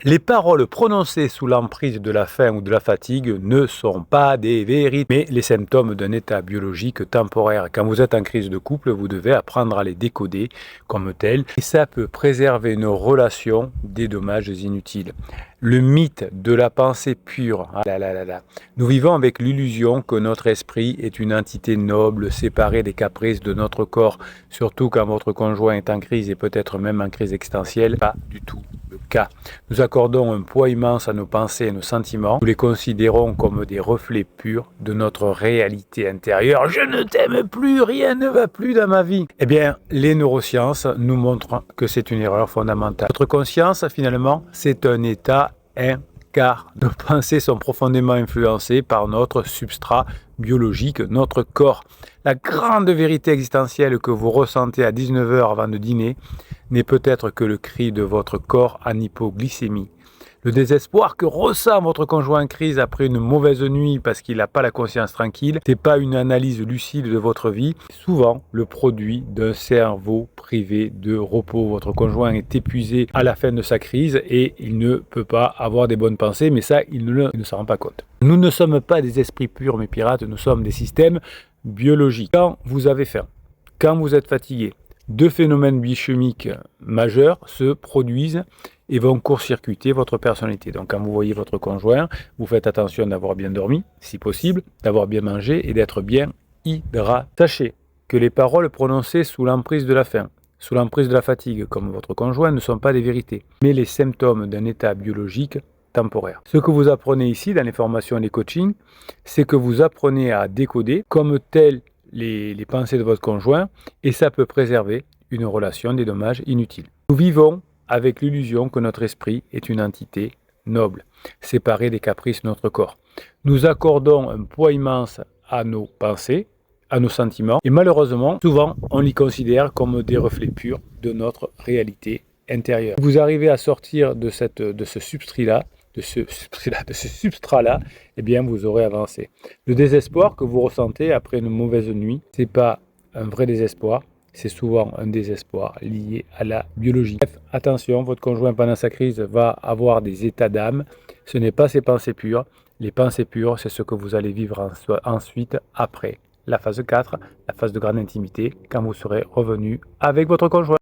Les paroles prononcées sous l'emprise de la faim ou de la fatigue ne sont pas des vérités, mais les symptômes d'un état biologique temporaire. Quand vous êtes en crise de couple, vous devez apprendre à les décoder comme tels, et ça peut préserver nos relations des dommages inutiles. Le mythe de la pensée pure. Ah là là là là. Nous vivons avec l'illusion que notre esprit est une entité noble, séparée des caprices de notre corps, surtout quand votre conjoint est en crise et peut-être même en crise existentielle. Pas du tout le cas. Nous accordons un poids immense à nos pensées et nos sentiments. Nous les considérons comme des reflets purs de notre réalité intérieure. Je ne t'aime plus, rien ne va plus dans ma vie. Eh bien, les neurosciences nous montrent que c'est une erreur fondamentale. Notre conscience, finalement, c'est un état car nos pensées sont profondément influencées par notre substrat biologique, notre corps. La grande vérité existentielle que vous ressentez à 19 h avant de dîner n'est peut-être que le cri de votre corps en hypoglycémie. Le désespoir que ressent votre conjoint en crise après une mauvaise nuit parce qu'il n'a pas la conscience tranquille, ce n'est pas une analyse lucide de votre vie, c'est souvent le produit d'un cerveau privé de repos. Votre conjoint est épuisé à la fin de sa crise et il ne peut pas avoir des bonnes pensées, mais ça, il ne s'en rend pas compte. Nous ne sommes pas des esprits purs, mes pirates, nous sommes des systèmes biologiques. Quand vous avez faim, quand vous êtes fatigué, deux phénomènes biochimiques majeurs se produisent et vont court-circuiter votre personnalité. Donc quand vous voyez votre conjoint, vous faites attention d'avoir bien dormi, si possible, d'avoir bien mangé et d'être bien hydraté. Sachez que les paroles prononcées sous l'emprise de la faim, sous l'emprise de la fatigue, comme votre conjoint, ne sont pas des vérités, mais les symptômes d'un état biologique temporaire. Ce que vous apprenez ici dans les formations et les coachings, c'est que vous apprenez à décoder comme tel les pensées de votre conjoint et ça peut préserver une relation des dommages inutiles. Nous vivons avec l'illusion que notre esprit est une entité noble, séparée des caprices de notre corps. Nous accordons un poids immense à nos pensées, à nos sentiments, et malheureusement, souvent, on les considère comme des reflets purs de notre réalité intérieure. Vous arrivez à sortir de ce substrat-là, eh bien, vous aurez avancé. Le désespoir que vous ressentez après une mauvaise nuit, ce n'est pas un vrai désespoir, c'est souvent un désespoir lié à la biologie. Bref, attention, votre conjoint pendant sa crise va avoir des états d'âme. Ce n'est pas ses pensées pures. Les pensées pures, c'est ce que vous allez vivre ensuite après la phase 4, la phase de grande intimité, quand vous serez revenu avec votre conjoint.